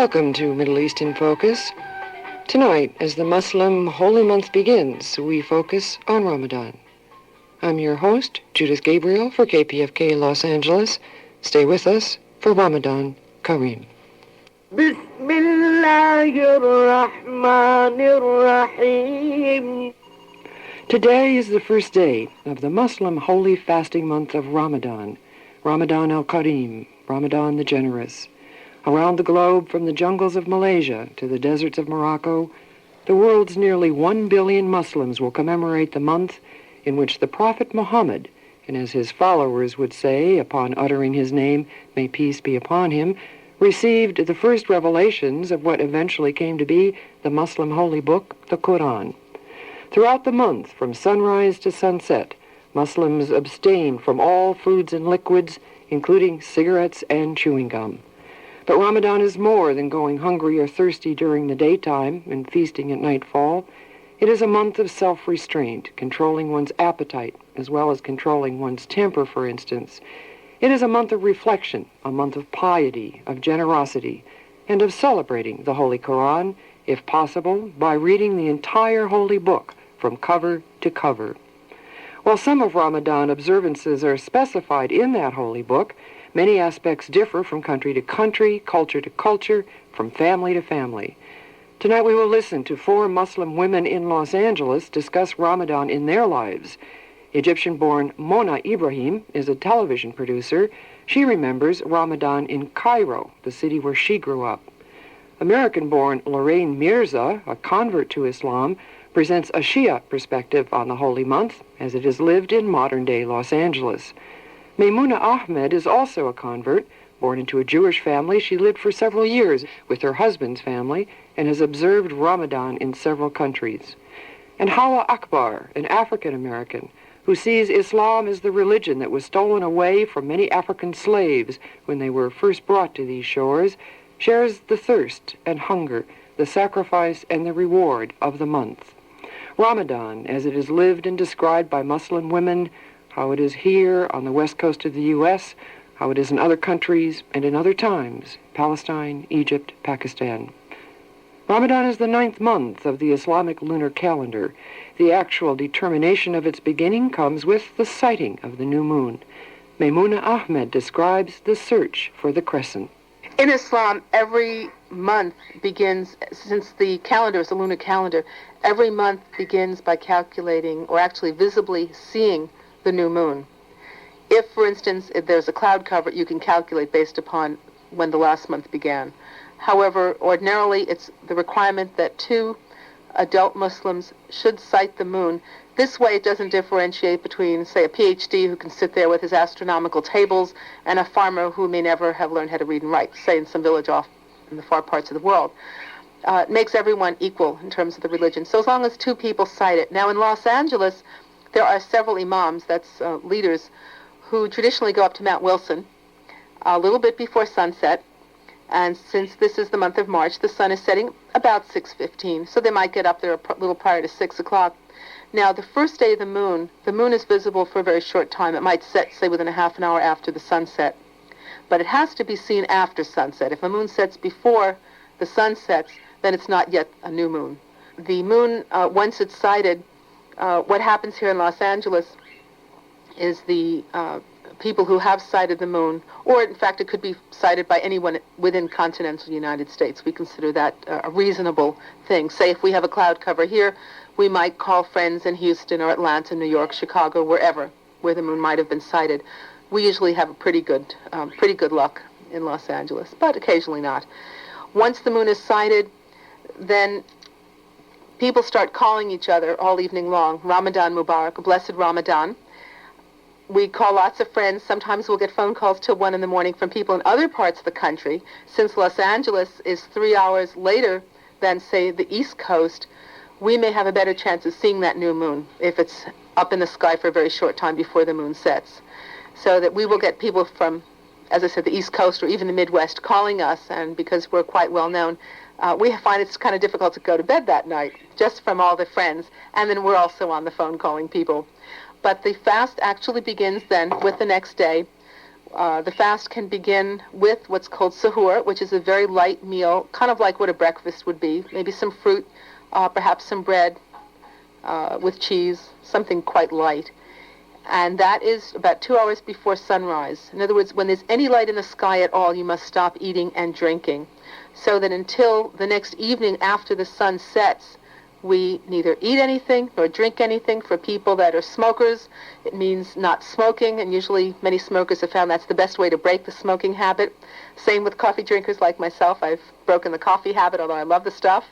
Welcome to Middle East in Focus. Tonight, as the Muslim holy month begins, we focus on Ramadan. I'm your host, Judith Gabreil for KPFK Los Angeles. Stay with us for Ramadan Kareem. Bismillahirrahmanirrahim. Today is the first day of the Muslim holy fasting month of Ramadan, Ramadan al-Kareem, Ramadan the Generous. Around the globe, from the jungles of Malaysia to the deserts of Morocco, the world's nearly 1 billion Muslims will commemorate the month in which the Prophet Muhammad, and as his followers would say upon uttering his name, may peace be upon him, received the first revelations of what eventually came to be the Muslim holy book, the Quran. Throughout the month, from sunrise to sunset, Muslims abstain from all foods and liquids, including cigarettes and chewing gum. But Ramadan is more than going hungry or thirsty during the daytime and feasting at nightfall. It is a month of self-restraint, controlling one's appetite, as well as controlling one's temper, for instance. It is a month of reflection, a month of piety, of generosity, and of celebrating the Holy Quran, if possible, by reading the entire holy book from cover to cover. While some of Ramadan observances are specified in that holy book, many aspects differ from country to country, culture to culture, from family to family. Tonight we will listen to 4 Muslim women in Los Angeles discuss Ramadan in their lives. Egyptian-born Mona Ibrahim is a television producer. She remembers Ramadan in Cairo, the city where she grew up. American-born Lorraine Mirza, a convert to Islam, presents a Shia perspective on the holy month as it is lived in modern-day Los Angeles. Maimoona Ahmed is also a convert. Born into a Jewish family, she lived for several years with her husband's family and has observed Ramadan in several countries. And Hawa Akbar, an African-American, who sees Islam as the religion that was stolen away from many African slaves when they were first brought to these shores, shares the thirst and hunger, the sacrifice and the reward of the month. Ramadan, as it is lived and described by Muslim women, how it is here on the west coast of the U.S., how it is in other countries and in other times, Palestine, Egypt, Pakistan. Ramadan is the 9th month of the Islamic lunar calendar. The actual determination of its beginning comes with the sighting of the new moon. Maimoona Ahmed describes the search for the crescent. In Islam, every month begins, since the calendar is a lunar calendar, every month begins by calculating, or actually visibly seeing, the new moon. If, for instance, if there's a cloud cover, you can calculate based upon when the last month began. However, ordinarily, it's the requirement that 2 adult Muslims should sight the moon. This way, it doesn't differentiate between, say, a PhD who can sit there with his astronomical tables and a farmer who may never have learned how to read and write, say, in some village off in the far parts of the world. It makes everyone equal in terms of the religion. So as long as 2 people sight it. Now, in Los Angeles, there are several imams, that's leaders, who traditionally go up to Mount Wilson a little bit before sunset. And since this is the month of March, the sun is setting about 6:15, so they might get up there a little prior to 6 o'clock. Now, the first day of the moon is visible for a very short time. It might set, say, within a half an hour after the sunset. But it has to be seen after sunset. If a moon sets before the sun sets, then it's not yet a new moon. The moon, once it's sighted, what happens here in Los Angeles is the people who have sighted the moon, or in fact it could be sighted by anyone within continental United States. We consider that a reasonable thing. Say if we have a cloud cover here, we might call friends in Houston or Atlanta, New York, Chicago, wherever, where the moon might have been sighted. We usually have a pretty good luck in Los Angeles, but occasionally not. Once the moon is sighted, then people start calling each other all evening long. Ramadan Mubarak, blessed Ramadan. We call lots of friends. Sometimes we'll get phone calls till 1 in the morning from people in other parts of the country. Since Los Angeles is 3 hours later than, say, the East Coast, we may have a better chance of seeing that new moon if it's up in the sky for a very short time before the moon sets. So that we will get people from, as I said, the East Coast or even the Midwest calling us, and because we're quite well known, we find it's kind of difficult to go to bed that night, just from all the friends, and then we're also on the phone calling people. But the fast actually begins then with the next day, the fast can begin with what's called sahur, which is a very light meal, kind of like what a breakfast would be. Maybe some fruit, perhaps some bread with cheese, something quite light. And that is about 2 hours before sunrise. In other words, when there's any light in the sky at all, you must stop eating and drinking. So that until the next evening after the sun sets, we neither eat anything nor drink anything. For people that are smokers, it means not smoking, and usually many smokers have found that's the best way to break the smoking habit. Same with coffee drinkers like myself. I've broken the coffee habit, although I love the stuff.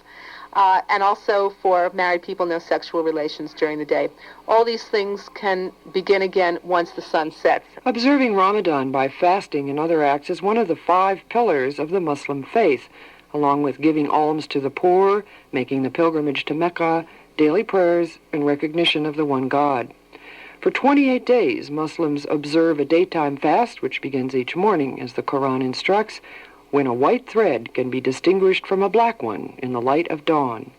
And also for married people, no sexual relations during the day. All these things can begin again once the sun sets. Observing Ramadan by fasting and other acts is one of the 5 pillars of the Muslim faith, along with giving alms to the poor, making the pilgrimage to Mecca, daily prayers, and recognition of the one God. For 28 days, Muslims observe a daytime fast, which begins each morning, as the Quran instructs, when a white thread can be distinguished from a black one in the light of dawn.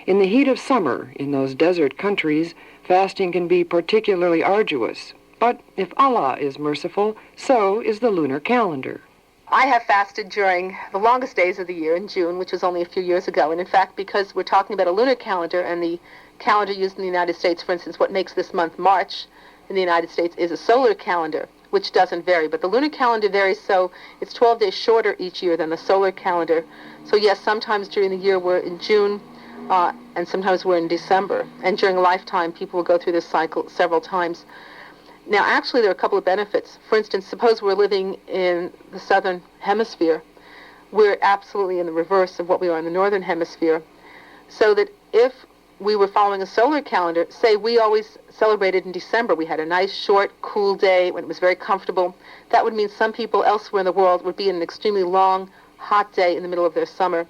In the heat of summer, in those desert countries, fasting can be particularly arduous. But if Allah is merciful, so is the lunar calendar. I have fasted during the longest days of the year in June, which was only a few years ago. And in fact, because we're talking about a lunar calendar and the calendar used in the United States, for instance, what makes this month March in the United States is a solar calendar, which doesn't vary. But the lunar calendar varies, so it's 12 days shorter each year than the solar calendar. So yes, sometimes during the year we're in June, and sometimes we're in December. And during a lifetime, people will go through this cycle several times. Now, actually, there are a couple of benefits. For instance, suppose we're living in the southern hemisphere. We're absolutely in the reverse of what we are in the northern hemisphere. So that if we were following a solar calendar, say we always celebrated in December, we had a nice, short, cool day when it was very comfortable, that would mean some people elsewhere in the world would be in an extremely long, hot day in the middle of their summer.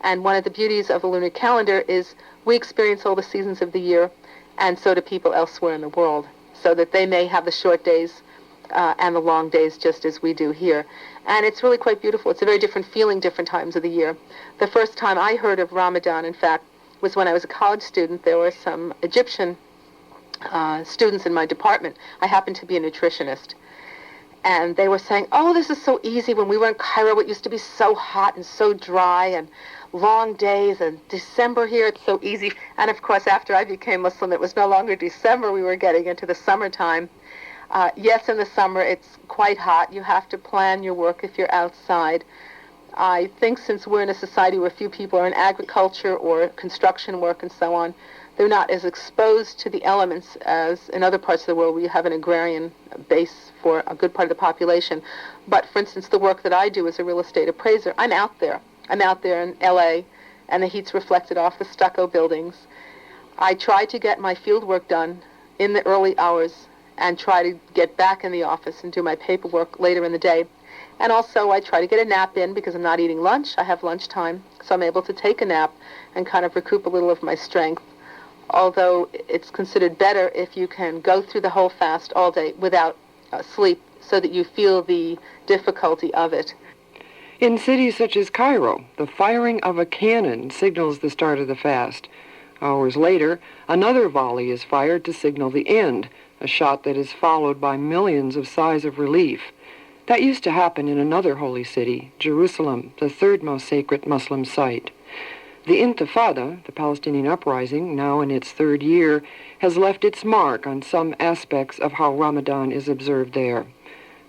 And one of the beauties of the lunar calendar is we experience all the seasons of the year, and so do people elsewhere in the world, so that they may have the short days and the long days just as we do here. And it's really quite beautiful. It's a very different feeling different times of the year. The first time I heard of Ramadan, in fact, was when I was a college student. There were some Egyptian students in my department. I happened to be a nutritionist. And they were saying, oh, this is so easy. When we were in Cairo, it used to be so hot and so dry and long days, and December here, it's so easy. And of course, after I became Muslim, it was no longer December. We were getting into the summertime. Yes, in the summer, it's quite hot. You have to plan your work if you're outside. I think since we're in a society where few people are in agriculture or construction work and so on, they're not as exposed to the elements as in other parts of the world where you have an agrarian base for a good part of the population. But for instance, the work that I do as a real estate appraiser, I'm out there. I'm out there in LA, and the heat's reflected off the stucco buildings. I try to get my field work done in the early hours and try to get back in the office and do my paperwork later in the day. And also I try to get a nap in because I'm not eating lunch. I have lunchtime, so I'm able to take a nap and kind of recoup a little of my strength. Although it's considered better if you can go through the whole fast all day without sleep so that you feel the difficulty of it. In cities such as Cairo, the firing of a cannon signals the start of the fast. Hours later, another volley is fired to signal the end, a shot that is followed by millions of sighs of relief. That used to happen in another holy city, Jerusalem, the third most sacred Muslim site. The Intifada, the Palestinian uprising, now in its third year, has left its mark on some aspects of how Ramadan is observed there.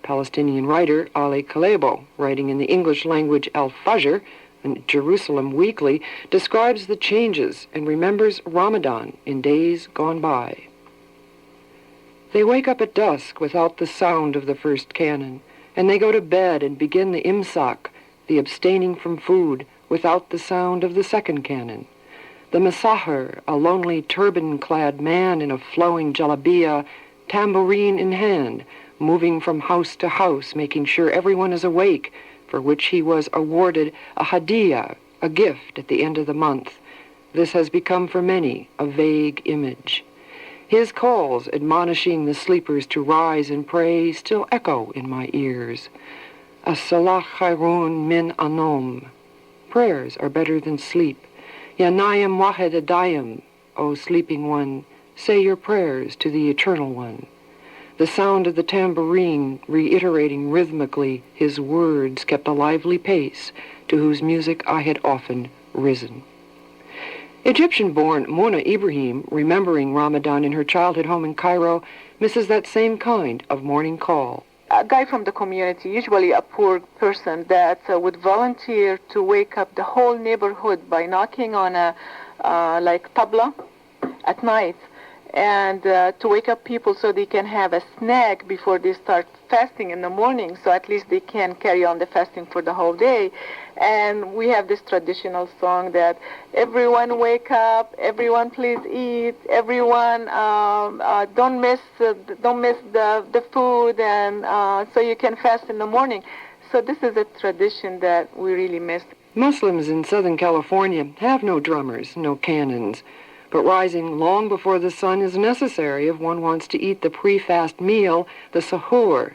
Palestinian writer Ali Kalebo, writing in the English language Al-Fajr, and Jerusalem Weekly, describes the changes and remembers Ramadan in days gone by. They wake up at dusk without the sound of the first cannon, and they go to bed and begin the imsak, the abstaining from food, without the sound of the second cannon. The Masahir, a lonely turban-clad man in a flowing jalabiyah, tambourine in hand, moving from house to house, making sure everyone is awake, for which he was awarded a hadiyah, a gift at the end of the month. This has become for many a vague image. His calls admonishing the sleepers to rise and pray still echo in my ears. As-salah khayrun min anom. Prayers are better than sleep. Ya nayam wahed adayam. O sleeping one, say your prayers to the Eternal One. The sound of the tambourine reiterating rhythmically his words kept a lively pace, to whose music I had often risen. Egyptian-born Mona Ibrahim, remembering Ramadan in her childhood home in Cairo, misses that same kind of morning call. A guy from the community, usually a poor person, that would volunteer to wake up the whole neighborhood by knocking on a tabla at night, and to wake up people so they can have a snack before they start fasting in the morning, so at least they can carry on the fasting for the whole day. And we have this traditional song that everyone wake up, everyone please eat, everyone don't miss the food, and so you can fast in the morning. So this is a tradition that we really miss. Muslims in Southern California have no drummers, no cannons, but rising long before the sun is necessary if one wants to eat the pre-fast meal, the sahur.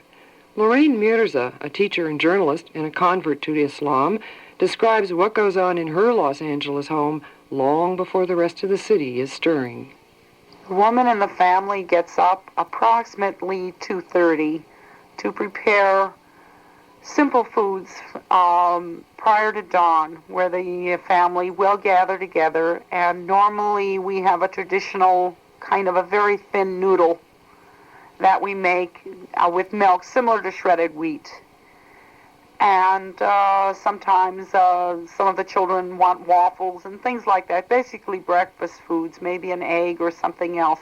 Lorraine Mirza, a teacher and journalist and a convert to Islam, describes what goes on in her Los Angeles home long before the rest of the city is stirring. The woman in the family gets up approximately 2:30 to prepare simple foods prior to dawn, where the family will gather together, and normally we have a traditional kind of a very thin noodle that we make with milk, similar to shredded wheat. And sometimes some of the children want waffles and things like that, basically breakfast foods, maybe an egg or something else.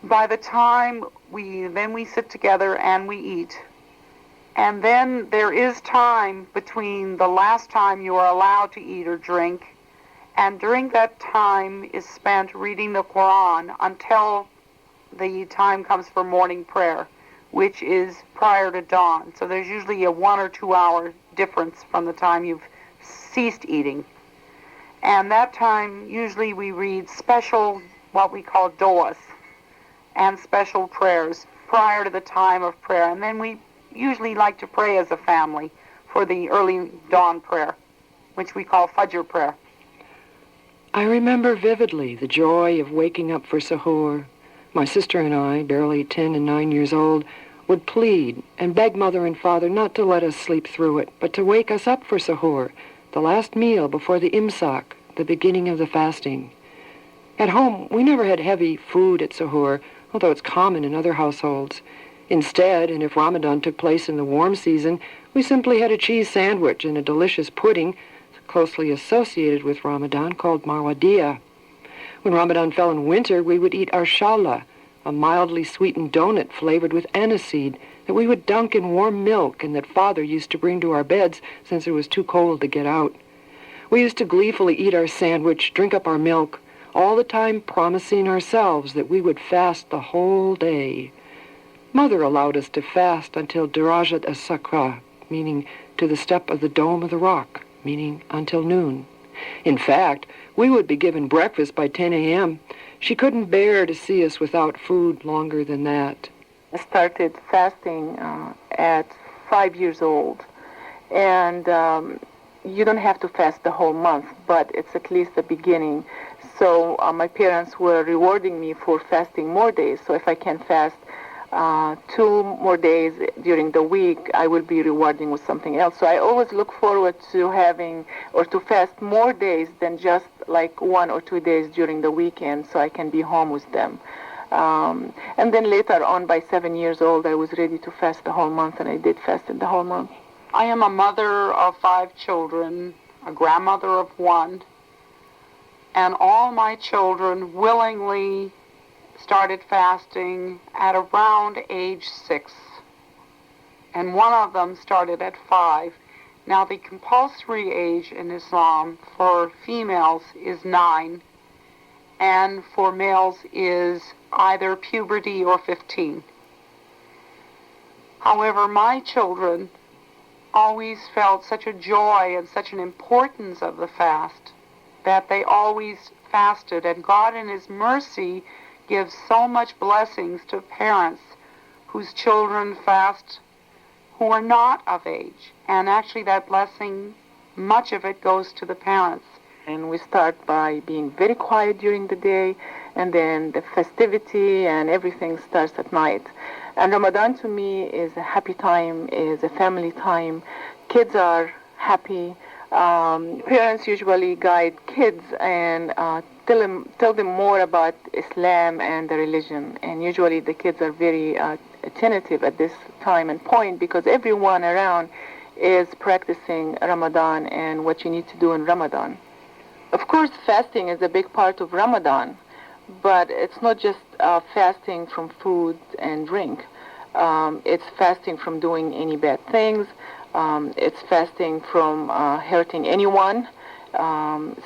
By the time we sit together and we eat. And then there is time between the last time you are allowed to eat or drink, and during that time is spent reading the Quran until the time comes for morning prayer, which is prior to dawn. So there's usually a 1 or 2 hour difference from the time you've ceased eating. And that time, usually we read special, what we call du'as, and special prayers prior to the time of prayer. And then we usually like to pray as a family for the early dawn prayer, which we call Fajr prayer. I remember vividly the joy of waking up for sahur. My sister and I, barely 10 and 9 years old, would plead and beg Mother and Father not to let us sleep through it, but to wake us up for sahur, the last meal before the imsak, the beginning of the fasting. At home, we never had heavy food at sahur, although it's common in other households. Instead, and if Ramadan took place in the warm season, we simply had a cheese sandwich and a delicious pudding closely associated with Ramadan called marwadiyah. When Ramadan fell in winter, we would eat arshala, a mildly sweetened donut flavored with aniseed that we would dunk in warm milk and that Father used to bring to our beds since it was too cold to get out. We used to gleefully eat our sandwich, drink up our milk, all the time promising ourselves that we would fast the whole day. Mother allowed us to fast until Dirajat as-Sakra, meaning to the step of the dome of the rock, meaning until noon. In fact, we would be given breakfast by 10 a.m. She couldn't bear to see us without food longer than that. I started fasting at 5 years old, and you don't have to fast the whole month, but it's at least the beginning. So my parents were rewarding me for fasting more days. So if I can fast 2 more days during the week, I will be rewarding with something else. So I always look forward to having or to fast more days than just like 1 or 2 days during the weekend, so I can be home with them. And then later on, by 7 years old, I was ready to fast the whole month, and I did fast it the whole month. I am a mother of 5 children, a grandmother of 1, and all my children willingly started fasting at around age 6, and one of them started at 5. Now, the compulsory age in Islam for females is 9, and for males is either puberty or 15. However, my children always felt such a joy and such an importance of the fast that they always fasted, and God in His mercy gives so much blessings to parents whose children fast who are not of age. And actually that blessing, much of it goes to the parents. And we start by being very quiet during the day, and then the festivity and everything starts at night. And Ramadan to me is a happy time, is a family time. Kids are happy. Parents usually guide kids and tell them more about Islam and the religion. And usually the kids are very attentive at this time and point because everyone around is practicing Ramadan and what you need to do in Ramadan. Of course, fasting is a big part of Ramadan, but it's not just fasting from food and drink. It's fasting from doing any bad things. It's fasting from hurting anyone.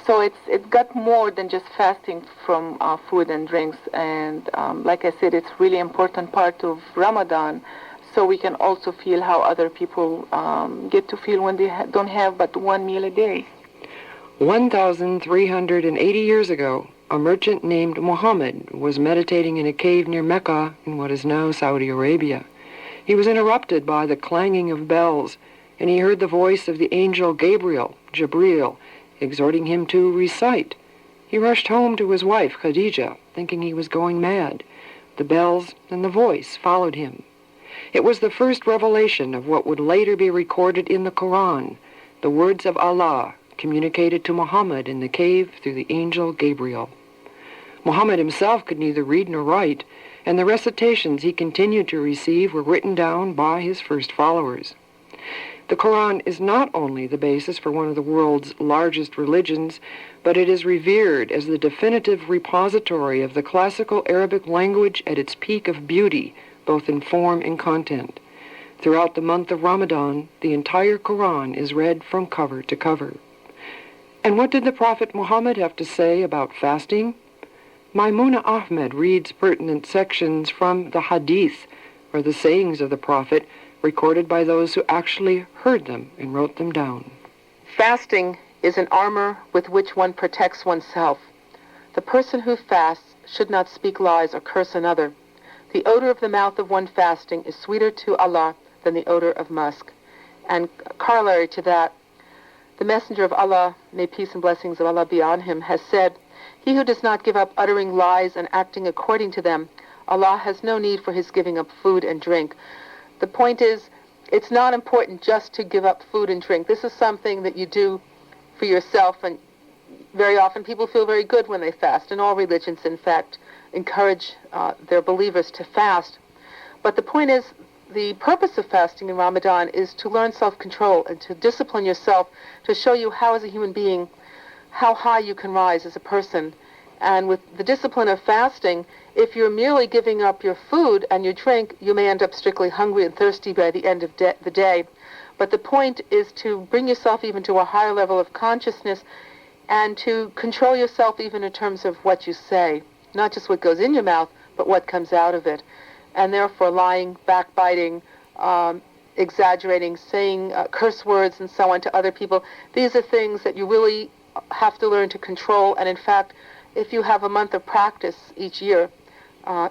So it's got more than just fasting from food and drinks. And like I said, it's really important part of Ramadan. So we can also feel how other people get to feel when they don't have but one meal a day. 1,380 years ago, a merchant named Muhammad was meditating in a cave near Mecca in what is now Saudi Arabia. He was interrupted by the clanging of bells, and he heard the voice of the angel Gabriel, exhorting him to recite. He rushed home to his wife, Khadija, thinking he was going mad. The bells and the voice followed him. It was the first revelation of what would later be recorded in the Quran, the words of Allah, communicated to Muhammad in the cave through the angel Gabriel. Muhammad himself could neither read nor write, and the recitations he continued to receive were written down by his first followers. The Quran is not only the basis for one of the world's largest religions, but it is revered as the definitive repository of the classical Arabic language at its peak of beauty, both in form and content. Throughout the month of Ramadan, the entire Quran is read from cover to cover. And what did the Prophet Muhammad have to say about fasting? Maimoona Ahmed reads pertinent sections from the Hadith, or the sayings of the Prophet, recorded by those who actually heard them and wrote them down. Fasting is an armor with which one protects oneself. The person who fasts should not speak lies or curse another. The odor of the mouth of one fasting is sweeter to Allah than the odor of musk. And corollary to that, the Messenger of Allah, may peace and blessings of Allah be on him, has said, "He who does not give up uttering lies and acting according to them, Allah has no need for his giving up food and drink." The point is, it's not important just to give up food and drink. This is something that you do for yourself, and very often people feel very good when they fast, and all religions, in fact, encourage their believers to fast. But the point is, the purpose of fasting in Ramadan is to learn self-control and to discipline yourself, to show you how, as a human being, how high you can rise as a person. And with the discipline of fasting, if you're merely giving up your food and your drink, you may end up strictly hungry and thirsty by the end of the day. But the point is to bring yourself even to a higher level of consciousness and to control yourself even in terms of what you say, not just what goes in your mouth, but what comes out of it. And therefore lying, backbiting, exaggerating, saying curse words and so on to other people, these are things that you really have to learn to control. And in fact, if you have a month of practice each year,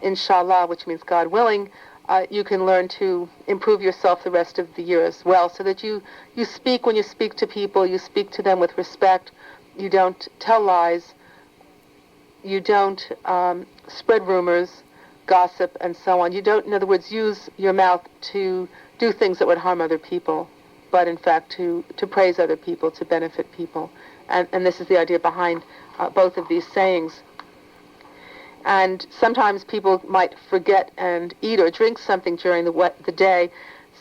inshallah, which means God willing, you can learn to improve yourself the rest of the year as well, so that you speak, when you speak to people, you speak to them with respect, you don't tell lies, you don't spread rumors, gossip, and so on. You don't, in other words, use your mouth to do things that would harm other people, but in fact to praise other people, to benefit people. And this is the idea behind both of these sayings. And sometimes people might forget and eat or drink something during the day.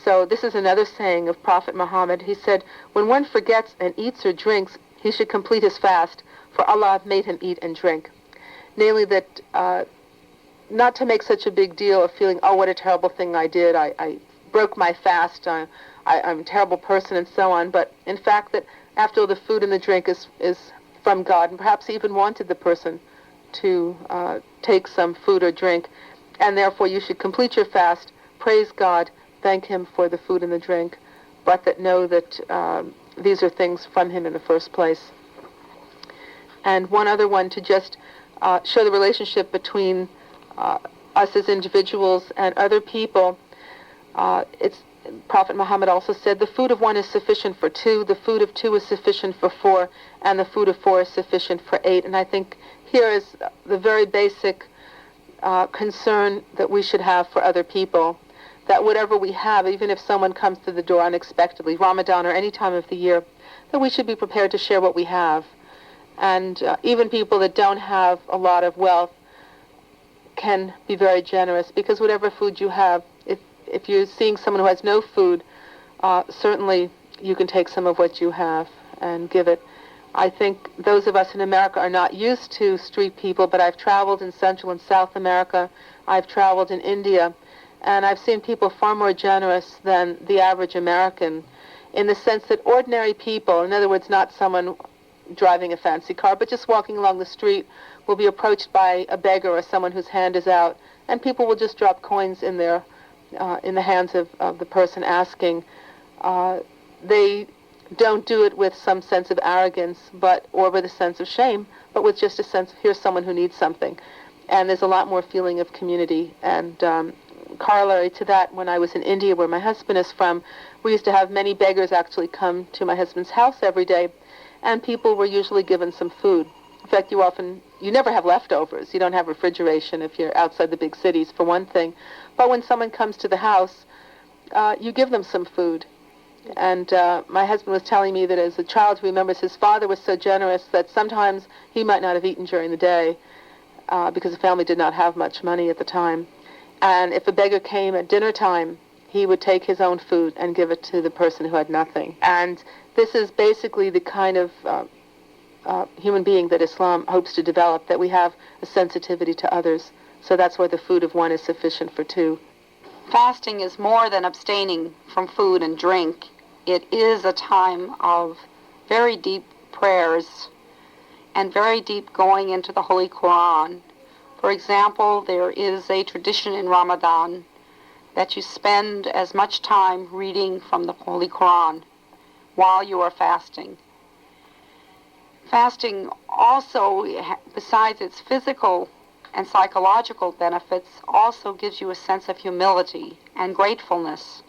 So this is another saying of Prophet Muhammad. He said, when one forgets and eats or drinks, he should complete his fast, for Allah made him eat and drink. Namely that not to make such a big deal of feeling, oh, what a terrible thing I did. I broke my fast. I'm a terrible person and so on. But in fact that after all, the food and the drink is from God, and perhaps He even wanted the person to take some food or drink, and therefore you should complete your fast, praise God, thank Him for the food and the drink, but that know that these are things from Him in the first place. And one other one to just show the relationship between us as individuals and other people. It's Prophet Muhammad also said, the food of one is sufficient for two, the food of two is sufficient for four, and the food of four is sufficient for eight. And I think here is the very basic concern that we should have for other people, that whatever we have, even if someone comes to the door unexpectedly, Ramadan or any time of the year, that we should be prepared to share what we have. And even people that don't have a lot of wealth can be very generous, because whatever food you have, if you're seeing someone who has no food, certainly you can take some of what you have and give it. I think those of us in America are not used to street people, but I've traveled in Central and South America. I've traveled in India, and I've seen people far more generous than the average American, in the sense that ordinary people, in other words, not someone driving a fancy car, but just walking along the street, will be approached by a beggar or someone whose hand is out, and people will just drop coins in their in the hands of the person asking. They don't do it with some sense of arrogance, or with a sense of shame, but with just a sense of, here's someone who needs something. And there's a lot more feeling of community. And corollary to that, when I was in India, where my husband is from, we used to have many beggars actually come to my husband's house every day, and people were usually given some food. In fact, you never have leftovers. You don't have refrigeration if you're outside the big cities, for one thing. But when someone comes to the house, you give them some food. And my husband was telling me that as a child, he remembers his father was so generous that sometimes he might not have eaten during the day because the family did not have much money at the time. And if a beggar came at dinner time, he would take his own food and give it to the person who had nothing. And this is basically the kind of human being that Islam hopes to develop, that we have a sensitivity to others. So that's why the food of one is sufficient for two. Fasting is more than abstaining from food and drink. It is a time of very deep prayers and very deep going into the Holy Quran. For example, there is a tradition in Ramadan that you spend as much time reading from the Holy Quran while you are fasting. Fasting also, besides its physical and psychological benefits, also gives you a sense of humility and gratefulness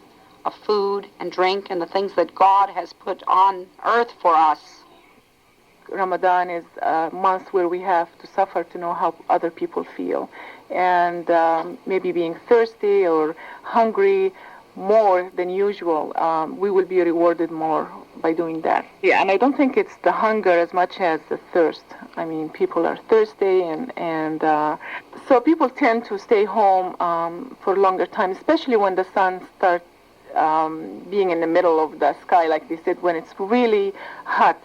of food and drink and the things that God has put on earth for us. Ramadan is a month where we have to suffer to know how other people feel. And maybe being thirsty or hungry more than usual, we will be rewarded more by doing that. Yeah, and I don't think it's the hunger as much as the thirst. I mean, people are thirsty, and so people tend to stay home for a longer time, especially when the sun starts being in the middle of the sky, like they said, when it's really hot.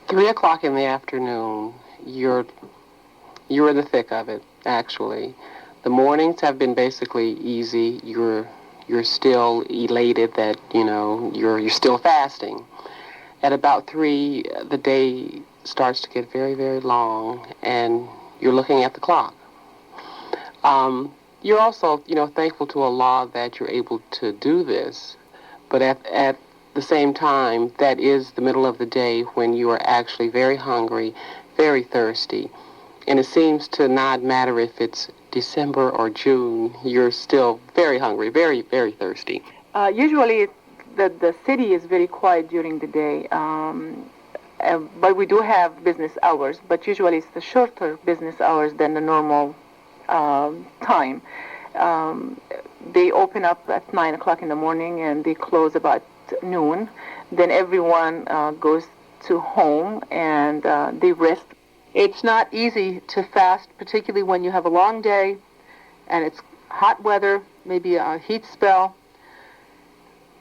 3 o'clock in the afternoon, you're in the thick of it, actually. The mornings have been basically easy. You're still elated that, you're still fasting. At about 3, the day starts to get very, very long, and you're looking at the clock. You're also, thankful to Allah that you're able to do this, but at the same time, that is the middle of the day when you are actually very hungry, very thirsty. And it seems to not matter if it's December or June, you're still very hungry, very, very thirsty. Usually the city is very quiet during the day, but we do have business hours, but usually it's the shorter business hours than the normal time. They open up at 9 o'clock in the morning and they close about noon. Then everyone goes to home and they rest. It's not easy to fast, particularly when you have a long day and it's hot weather, maybe a heat spell.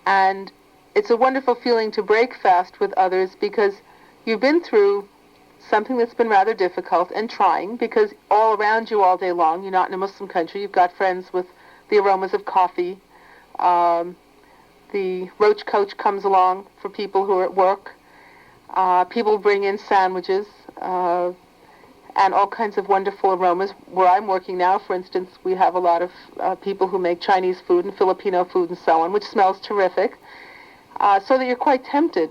And it's a wonderful feeling to break fast with others, because you've been through something that's been rather difficult and trying, because all around you all day long, you're not in a Muslim country, you've got friends with the aromas of coffee. The roach coach comes along for people who are at work. People bring in sandwiches and all kinds of wonderful aromas. Where I'm working now, for instance, we have a lot of people who make Chinese food and Filipino food and so on, which smells terrific, so that you're quite tempted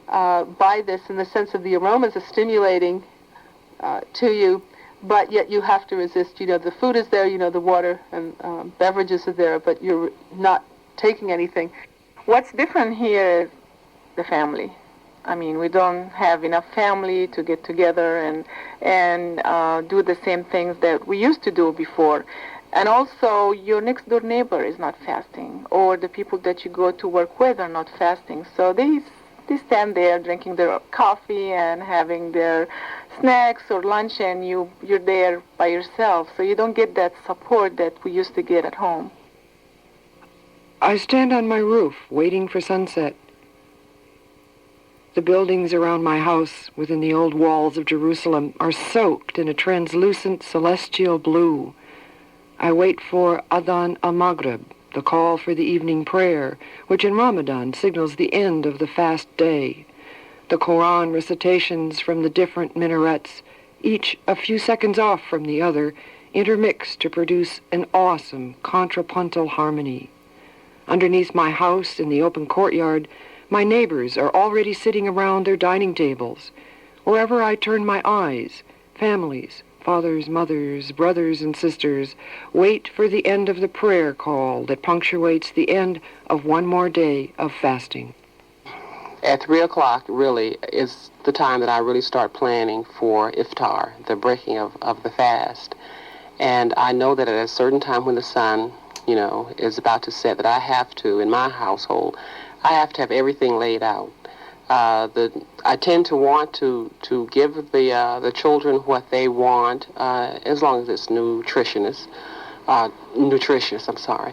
by this, in the sense of the aromas are stimulating to you, but yet you have to resist. The food is there, the water and beverages are there, but you're not taking anything. What's different here is the family. I mean, we don't have enough family to get together and do the same things that we used to do before. And also, your next door neighbor is not fasting, or the people that you go to work with are not fasting. So they stand there drinking their coffee and having their snacks or lunch, and you're there by yourself. So you don't get that support that we used to get at home. I stand on my roof waiting for sunset. The buildings around my house within the old walls of Jerusalem are soaked in a translucent celestial blue. I wait for Adhan al-Maghrib, the call for the evening prayer, which in Ramadan signals the end of the fast day. The Quran recitations from the different minarets, each a few seconds off from the other, intermix to produce an awesome contrapuntal harmony. Underneath my house in the open courtyard, my neighbors are already sitting around their dining tables. Wherever I turn my eyes, families, fathers, mothers, brothers, and sisters, wait for the end of the prayer call that punctuates the end of one more day of fasting. At 3 o'clock, really, is the time that I really start planning for iftar, the breaking of the fast. And I know that at a certain time when the sun, is about to set, that I have to, in my household, I have to have everything laid out. I tend to want to give the children what they want, as long as it's nutritious. I'm sorry.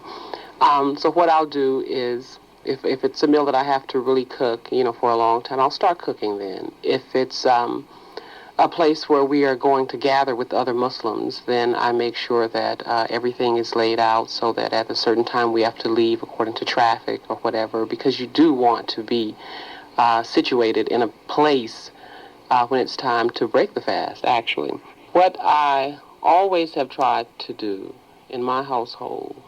So what I'll do is, if it's a meal that I have to really cook, for a long time, I'll start cooking then. If it's a place where we are going to gather with other Muslims, then I make sure that everything is laid out so that at a certain time we have to leave according to traffic or whatever, because you do want to be situated in a place when it's time to break the fast, actually. What I always have tried to do in my household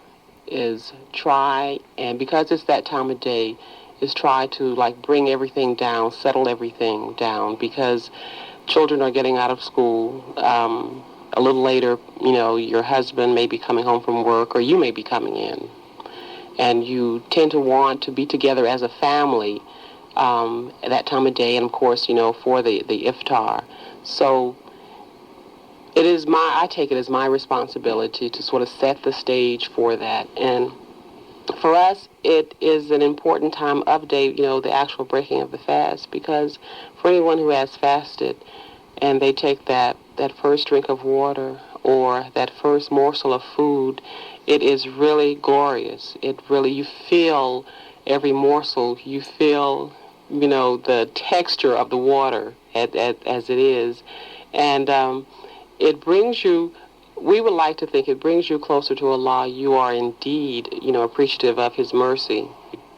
is try, and because it's that time of day, is try to bring everything down, settle everything down, because children are getting out of school. A little later, your husband may be coming home from work, or you may be coming in. And you tend to want to be together as a family at that time of day, and of course, for the iftar. So I take it as my responsibility to sort of set the stage for that. And for us, it is an important time of day, the actual breaking of the fast, because for anyone who has fasted and they take that first drink of water or that first morsel of food, it is really glorious. You feel every morsel. You feel, the texture of the water as it is. And it brings you, we would like to think it brings you closer to Allah. You are indeed, appreciative of His mercy,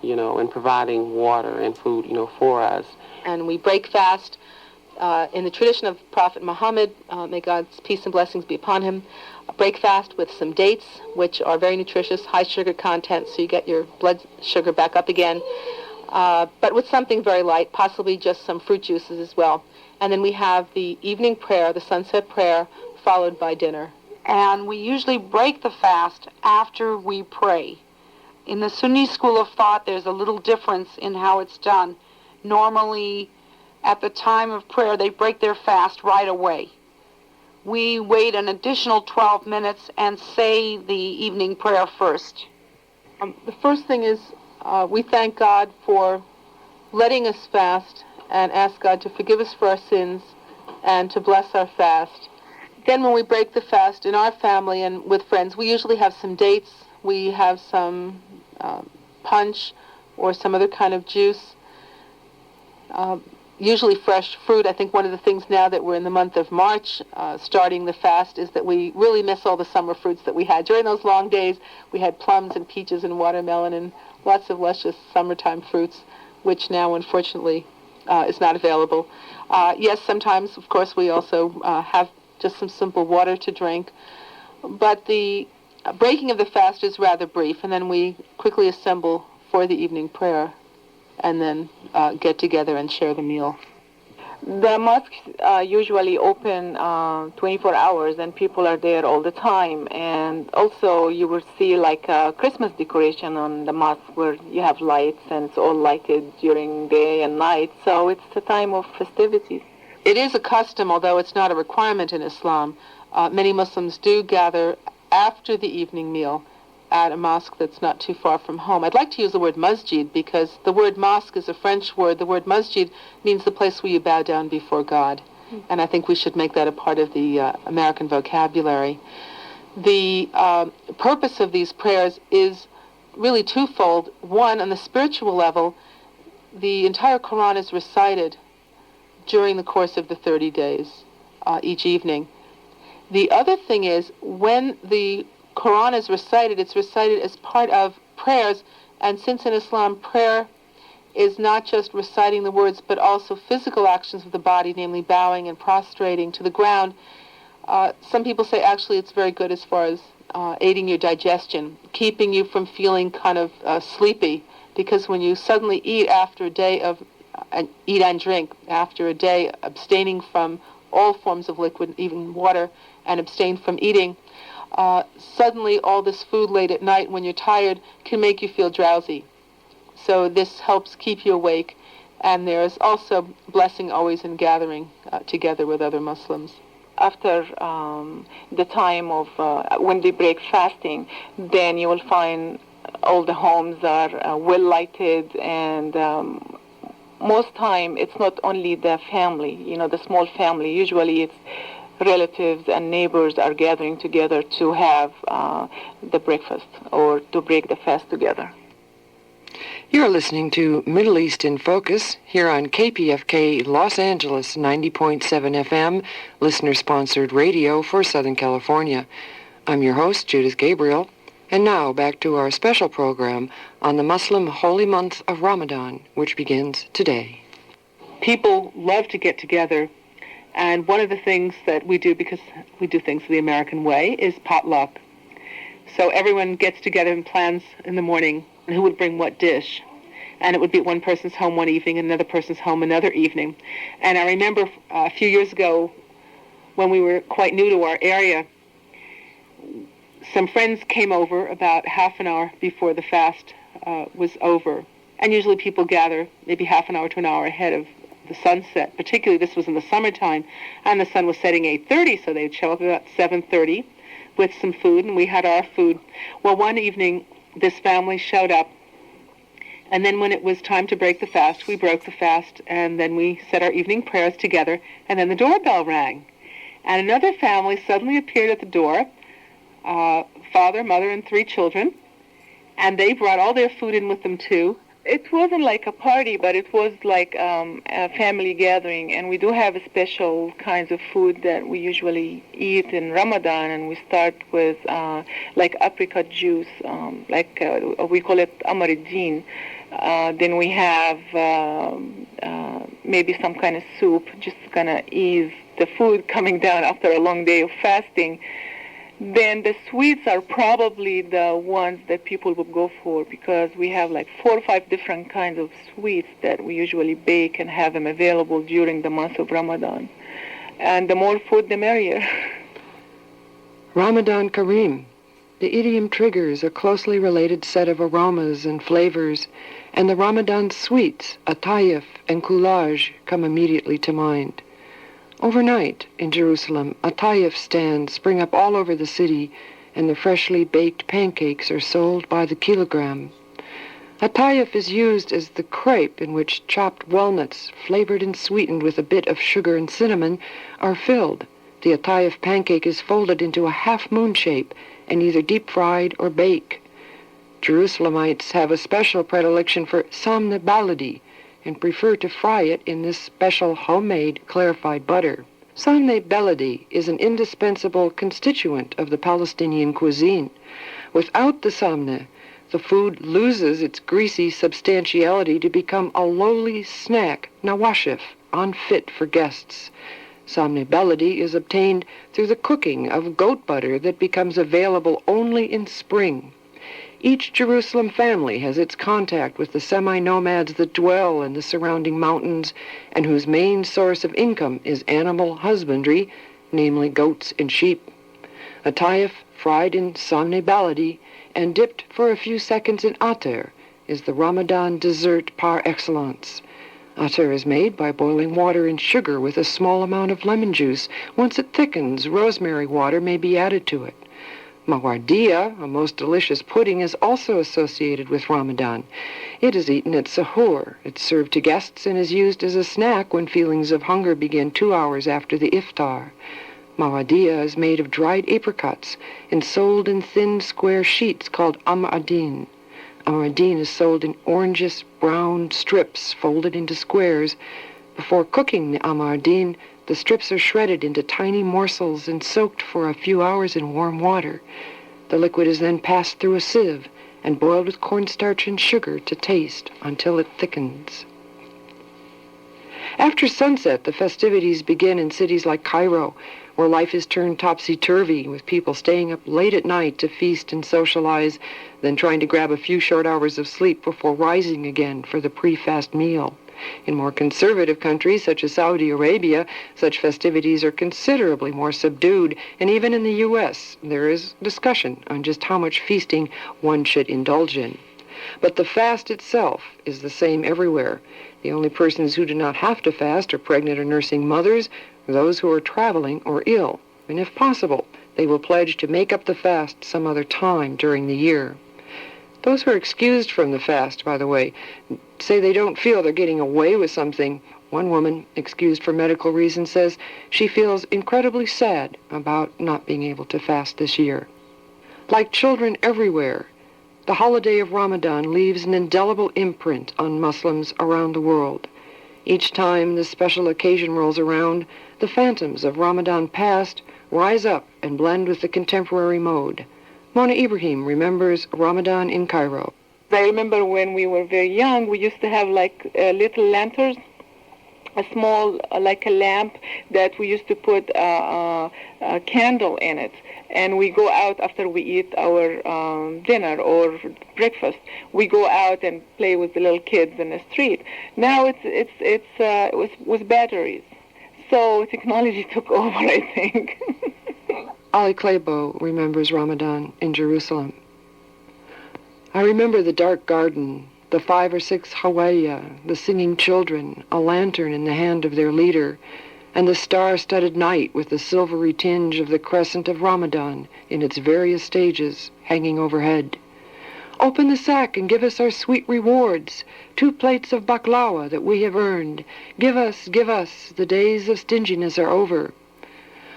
in providing water and food, for us. And we break fast in the tradition of Prophet Muhammad, may God's peace and blessings be upon him. Break fast with some dates, which are very nutritious, high sugar content, so you get your blood sugar back up again. But with something very light, possibly just some fruit juices as well. And then we have the evening prayer, the sunset prayer, followed by dinner. And we usually break the fast after we pray. In the Sunni school of thought, there's a little difference in how it's done. Normally, at the time of prayer, they break their fast right away. We wait an additional 12 minutes and say the evening prayer first. The first thing is we thank God for letting us fast and ask God to forgive us for our sins and to bless our fast. Then when we break the fast in our family and with friends, we usually have some dates. We have some punch or some other kind of juice. Usually fresh fruit. I think one of the things now that we're in the month of March, starting the fast, is that we really miss all the summer fruits that we had. During those long days, we had plums and peaches and watermelon and lots of luscious summertime fruits, which now, unfortunately, is not available. Yes, sometimes, of course, we also have just some simple water to drink. But the breaking of the fast is rather brief, and then we quickly assemble for the evening prayer and then get together and share the meal. The mosques usually open 24 hours, and people are there all the time. And also, you will see like a Christmas decoration on the mosque where you have lights, and it's all lighted during day and night. So it's a time of festivities. It is a custom, although it's not a requirement in Islam. Many Muslims do gather after the evening meal at a mosque that's not too far from home. I'd like to use the word masjid because the word mosque is a French word. The word masjid means the place where you bow down before God. And I think we should make that a part of the American vocabulary. The purpose of these prayers is really twofold. One, on the spiritual level, the entire Quran is recited during the course of the 30 days, each evening. The other thing is, when the Quran is recited, it's recited as part of prayers, and since in Islam prayer is not just reciting the words, but also physical actions of the body, namely bowing and prostrating to the ground, some people say actually it's very good as far as aiding your digestion, keeping you from feeling kind of sleepy, because when you suddenly eat after a day of, eat and drink after a day abstaining from all forms of liquid, even water, and abstain from eating, suddenly all this food late at night when you're tired can make you feel drowsy. So this helps keep you awake, and there's also blessing always in gathering together with other Muslims. After the time of when they break fasting, then you will find all the homes are well lighted, and most time it's not only the family, the small family. Usually it's relatives and neighbors are gathering together to have the breakfast or to break the fast together. You're listening to Middle East in Focus here on KPFK Los Angeles 90.7 FM, listener-sponsored radio for Southern California. I'm your host, Judith Gabreil, and now back to our special program on the Muslim holy month of Ramadan, which begins today. People love to get together, and one of the things that we do, because we do things the American way, is potluck. So everyone gets together and plans in the morning who would bring what dish. And it would be at one person's home one evening and another person's home another evening. And I remember a few years ago when we were quite new to our area, some friends came over about half an hour before the fast was over. And usually people gather maybe half an hour to an hour ahead of the sunset. Particularly this was in the summertime, and the sun was setting 8:30, so they'd show up about 7:30 with some food, and we had our food. Well, one evening, this family showed up, and then when it was time to break the fast, we broke the fast, and then we said our evening prayers together, and then the doorbell rang. And another family suddenly appeared at the door, father, mother, and 3 children, and they brought all their food in with them, too. It wasn't like a party, but it was like a family gathering, and we do have special kinds of food that we usually eat in Ramadan, and we start with like apricot juice, we call it amaridin. Then we have maybe some kind of soup, just gonna ease the food coming down after a long day of fasting. Then the sweets are probably the ones that people would go for, because we have like 4 or 5 different kinds of sweets that we usually bake and have them available during the month of Ramadan. And the more food, the merrier. Ramadan Kareem. The idiom triggers a closely related set of aromas and flavors, and the Ramadan sweets, atayef and coulage, come immediately to mind. Overnight, in Jerusalem, atayef stands spring up all over the city, and the freshly baked pancakes are sold by the kilogram. Atayef is used as the crepe in which chopped walnuts, flavored and sweetened with a bit of sugar and cinnamon, are filled. The atayef pancake is folded into a half-moon shape and either deep-fried or baked. Jerusalemites have a special predilection for samna baladi, and prefer to fry it in this special homemade clarified butter. Samna baladi is an indispensable constituent of the Palestinian cuisine. Without the samna, the food loses its greasy substantiality to become a lowly snack, nawashif, unfit for guests. Samna baladi is obtained through the cooking of goat butter that becomes available only in spring. Each Jerusalem family has its contact with the semi-nomads that dwell in the surrounding mountains and whose main source of income is animal husbandry, namely goats and sheep. A taif fried in samne baladi and dipped for a few seconds in ater is the Ramadan dessert par excellence. Ater is made by boiling water and sugar with a small amount of lemon juice. Once it thickens, rosemary water may be added to it. Mawardiya, a most delicious pudding, is also associated with Ramadan. It is eaten at sahur. It's served to guests and is used as a snack when feelings of hunger begin 2 hours after the iftar. Mawardiya is made of dried apricots and sold in thin square sheets called amradin. Amradin is sold in orangish brown strips folded into squares. Before cooking the amardin, the strips are shredded into tiny morsels and soaked for a few hours in warm water. The liquid is then passed through a sieve and boiled with cornstarch and sugar to taste until it thickens. After sunset, the festivities begin in cities like Cairo, where life is turned topsy-turvy, with people staying up late at night to feast and socialize, then trying to grab a few short hours of sleep before rising again for the pre-fast meal. In more conservative countries, such as Saudi Arabia, such festivities are considerably more subdued, and even in the U.S., there is discussion on just how much feasting one should indulge in. But the fast itself is the same everywhere. The only persons who do not have to fast are pregnant or nursing mothers, those who are traveling or ill, and if possible, they will pledge to make up the fast some other time during the year. Those who are excused from the fast, by the way, say they don't feel they're getting away with something. One woman, excused for medical reasons, says she feels incredibly sad about not being able to fast this year. Like children everywhere, the holiday of Ramadan leaves an indelible imprint on Muslims around the world. Each time this special occasion rolls around, the phantoms of Ramadan past rise up and blend with the contemporary mode. Mona Ibrahim remembers Ramadan in Cairo. I remember when we were very young, we used to have like little lanterns, a small, like a lamp that we used to put a candle in it. And we go out after we eat our dinner or breakfast. We go out and play with the little kids in the street. Now it was batteries. So technology took over, I think. Ali Klebo remembers Ramadan in Jerusalem. I remember the dark garden, the 5 or 6 hawaya, the singing children, a lantern in the hand of their leader, and the star-studded night with the silvery tinge of the crescent of Ramadan in its various stages hanging overhead. Open the sack and give us our sweet rewards, 2 plates of baklawa that we have earned. Give us, the days of stinginess are over.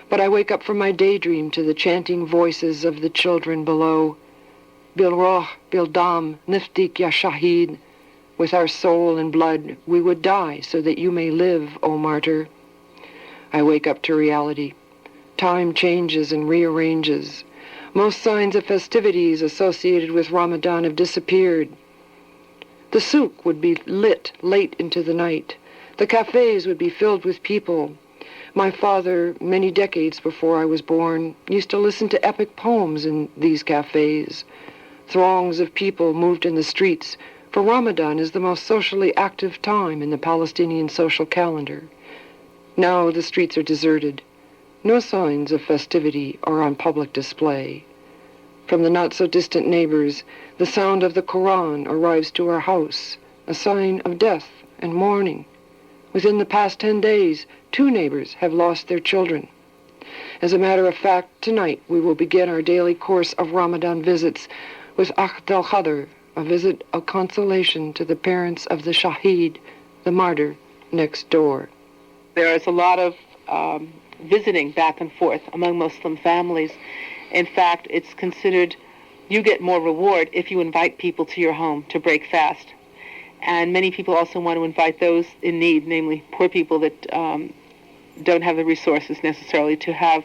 But I wake up from my daydream to the chanting voices of the children below. Bil roh, bil dam, niftik ya shahid. With our soul and blood we would die so that you may live, O martyr. I wake up to reality. Time changes and rearranges. Most signs of festivities associated with Ramadan have disappeared. The souk would be lit late into the night. The cafes would be filled with people. My father, many decades before I was born, used to listen to epic poems in these cafes. Throngs of people moved in the streets, for Ramadan is the most socially active time in the Palestinian social calendar. Now the streets are deserted. No signs of festivity are on public display. From the not-so-distant neighbors, the sound of the Quran arrives to our house, a sign of death and mourning. Within the past 10 days, 2 neighbors have lost their children. As a matter of fact, tonight we will begin our daily course of Ramadan visits with Ahd al-Khadr, a visit of consolation to the parents of the Shaheed, the martyr, next door. There is a lot of visiting back and forth among Muslim families. In fact, it's considered you get more reward if you invite people to your home to break fast. And many people also want to invite those in need, namely poor people that don't have the resources necessarily to have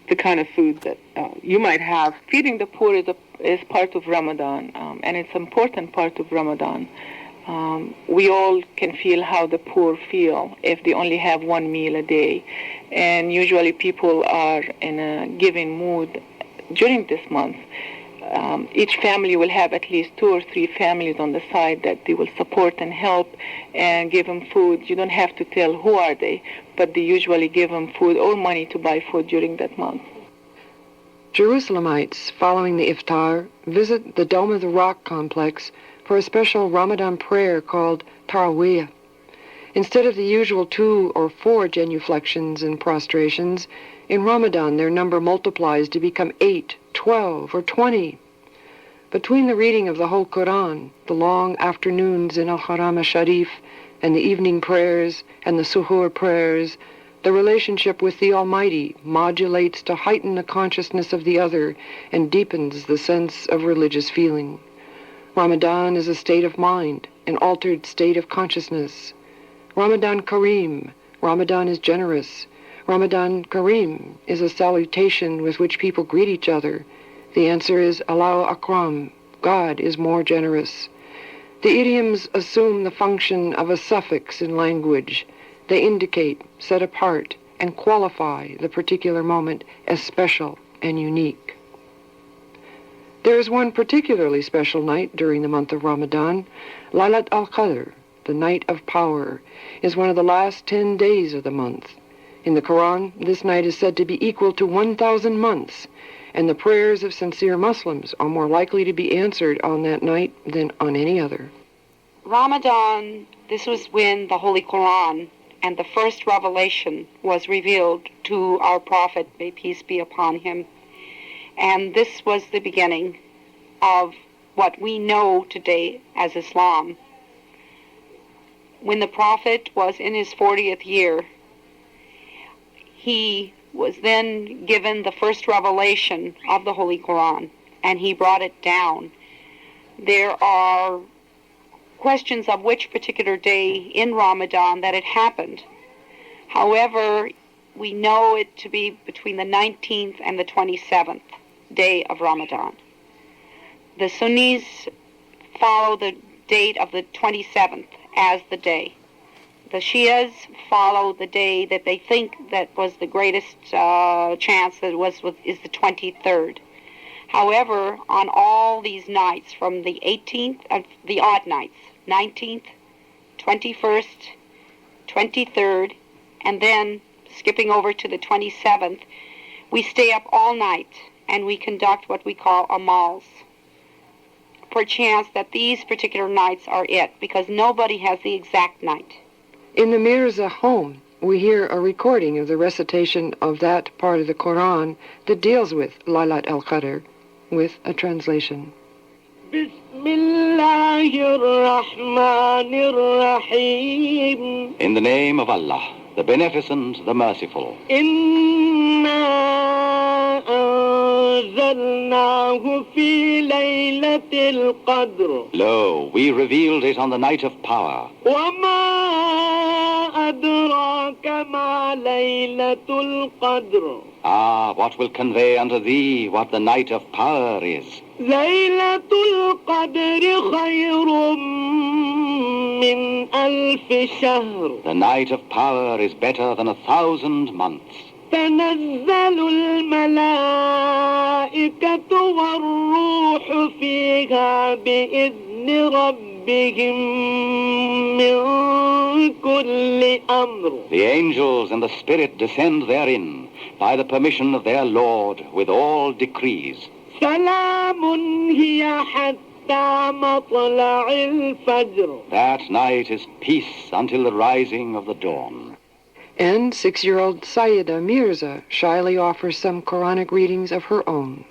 the kind of food that you might have. Feeding the poor is part of Ramadan, and it's an important part of Ramadan. We all can feel how the poor feel if they only have 1 meal a day. And usually people are in a giving mood during this month. each family will have at least 2 or 3 families on the side that they will support and help and give them food. You don't have to tell who are they, but they usually give them food or money to buy food during that month. Jerusalemites, following the iftar, visit the Dome of the Rock complex for a special Ramadan prayer called Taraweeh. Instead of the usual 2 or 4 genuflections and prostrations, in Ramadan their number multiplies to become 8, 12, or 20. Between the reading of the whole Quran, the long afternoons in Al-Haram al-Sharif, and the evening prayers and the suhoor prayers, the relationship with the Almighty modulates to heighten the consciousness of the other and deepens the sense of religious feeling. Ramadan is a state of mind, an altered state of consciousness. Ramadan Kareem, Ramadan is generous. Ramadan Kareem is a salutation with which people greet each other. The answer is Allahu Akram, God is more generous. The idioms assume the function of a suffix in language. They indicate, set apart, and qualify the particular moment as special and unique. There is one particularly special night during the month of Ramadan. Laylat al-Qadr, the night of power, is one of the last 10 days of the month. In the Quran, this night is said to be equal to 1,000 months, and the prayers of sincere Muslims are more likely to be answered on that night than on any other. Ramadan, this was when the Holy Quran and the first revelation was revealed to our Prophet, may peace be upon him. And this was the beginning of what we know today as Islam. When the Prophet was in his 40th year, he was then given the first revelation of the Holy Quran, and he brought it down. There are questions of which particular day in Ramadan that it happened. However, we know it to be between the 19th and the 27th day of Ramadan. The Sunnis follow the date of the 27th as the day. The Shias follow the day that they think that was the greatest chance that is the 23rd. However, on all these nights, from the 18th, the odd nights, 19th, 21st, 23rd, and then skipping over to the 27th, we stay up all night and we conduct what we call amals. Perchance that these particular nights are it, because nobody has the exact night. In the Mirza home, we hear a recording of the recitation of that part of the Quran that deals with Laylat al-Qadr, with a translation. In the name of Allah, the Beneficent, the Merciful. Lo, we revealed it on the night of power. Ah, what will convey unto thee what the night of power is? The night of power is better than 1,000 months. تنزل الملائكة والروح فيها بإذن ربهم من كل أمر. The angels and the Spirit descend therein by the permission of their Lord with all decrees. سلام هي حتى مطلع الفجر. That night is peace until the rising of the dawn. And 6-year-old Sayyida Mirza shyly offers some Quranic readings of her own.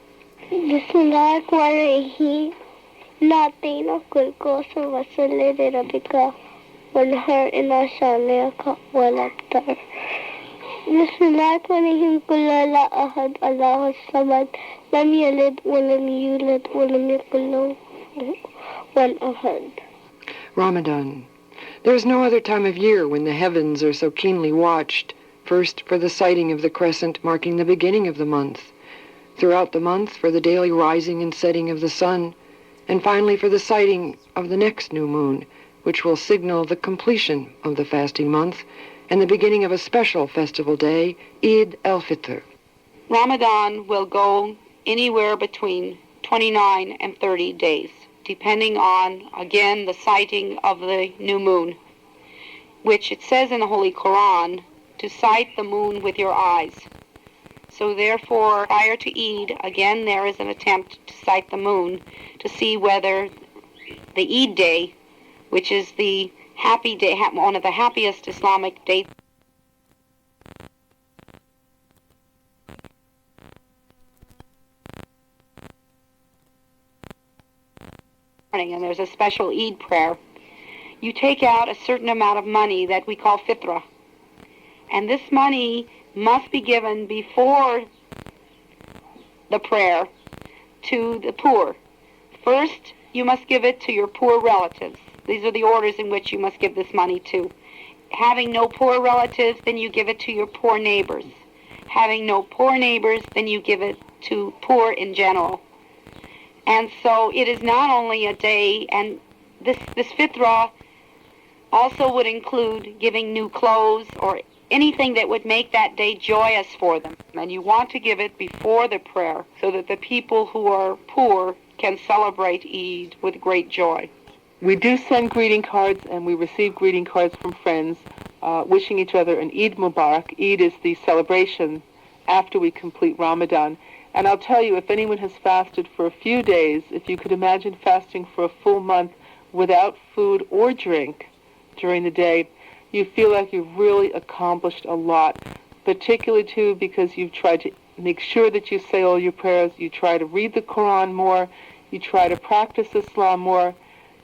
Bismillahirrahmanirrahim. Latina kulkosa wasalli rabbika walhar ila shaniyaka walabtar. Bismillahirrahmanirrahim. Qul la ahad Allahu samad lam yalid walam yulad walam yakul lahu kufuwan ahad. Ramadan. There is no other time of year when the heavens are so keenly watched, first for the sighting of the crescent marking the beginning of the month, throughout the month for the daily rising and setting of the sun, and finally for the sighting of the next new moon, which will signal the completion of the fasting month and the beginning of a special festival day, Eid al-Fitr. Ramadan will go anywhere between 29, and 30 days, depending on, again, the sighting of the new moon, which it says in the Holy Quran to sight the moon with your eyes. So therefore, prior to Eid, again, there is an attempt to sight the moon to see whether the Eid day, which is the happy day, one of the happiest Islamic dates, and there's a special Eid prayer. You take out a certain amount of money that we call fitra, and this money must be given before the prayer to the poor. First, you must give it to your poor relatives. These are the orders in which you must give this money to. Having no poor relatives, then you give it to your poor neighbors. Having no poor neighbors, then you give it to poor in general. And so it is not only a day, and this fitra also would include giving new clothes or anything that would make that day joyous for them. And you want to give it before the prayer so that the people who are poor can celebrate Eid with great joy. We do send greeting cards, and we receive greeting cards from friends wishing each other an Eid Mubarak. Eid is the celebration after we complete Ramadan. And I'll tell you, if anyone has fasted for a few days, if you could imagine fasting for a full month without food or drink during the day, you feel like you've really accomplished a lot, particularly, too, because you've tried to make sure that you say all your prayers, you try to read the Quran more, you try to practice Islam more,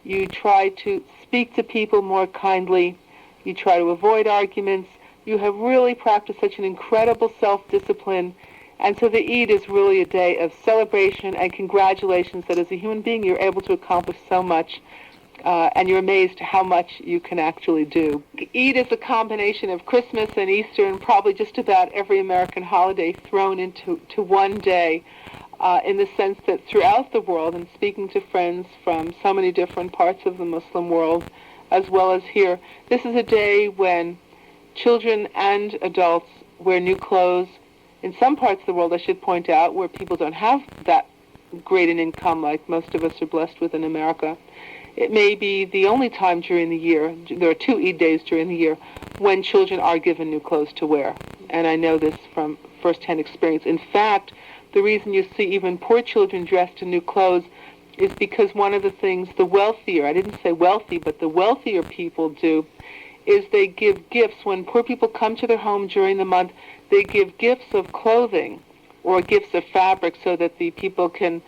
you try to speak to people more kindly, you try to avoid arguments. You have really practiced such an incredible self-discipline. And so the Eid is really a day of celebration and congratulations that as a human being you're able to accomplish so much, and you're amazed how much you can actually do. Eid is a combination of Christmas and Easter and probably just about every American holiday thrown into one day, in the sense that throughout the world, and speaking to friends from so many different parts of the Muslim world, as well as here, this is a day when children and adults wear new clothes. In some parts of the world, I should point out, where people don't have that great an income like most of us are blessed with in America, it may be the only time during the year, there are 2 Eid days during the year, when children are given new clothes to wear. And I know this from first-hand experience. In fact, the reason you see even poor children dressed in new clothes is because one of the things the wealthier, I didn't say wealthy, but the wealthier people do, is they give gifts. When poor people come to their home during the month, they give gifts of clothing or gifts of fabric so that the people can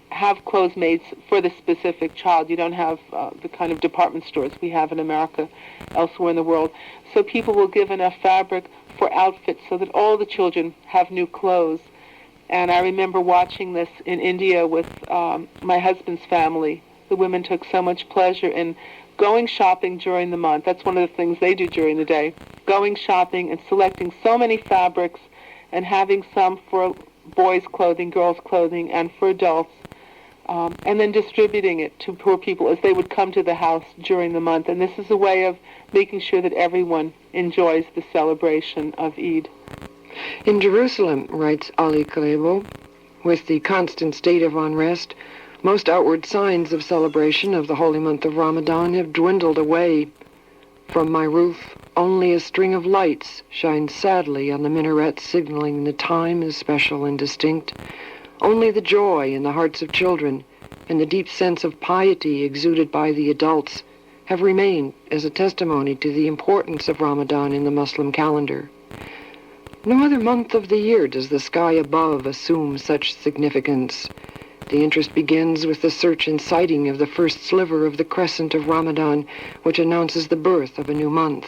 have clothes made for the specific child. You don't have the kind of department stores we have in America, elsewhere in the world. So people will give enough fabric for outfits so that all the children have new clothes. And I remember watching this in India with my husband's family. The women took so much pleasure in going shopping during the month. That's one of the things they do during the day. Going shopping and selecting so many fabrics and having some for boys' clothing, girls' clothing, and for adults, and then distributing it to poor people as they would come to the house during the month. And this is a way of making sure that everyone enjoys the celebration of Eid. In Jerusalem, writes Ali Kalebo, with the constant state of unrest, most outward signs of celebration of the holy month of Ramadan have dwindled away. From my roof, only a string of lights shines sadly on the minarets, signaling the time is special and distinct. Only the joy in the hearts of children and the deep sense of piety exuded by the adults have remained as a testimony to the importance of Ramadan in the Muslim calendar. No other month of the year does the sky above assume such significance. The interest begins with the search and sighting of the first sliver of the crescent of Ramadan, which announces the birth of a new month.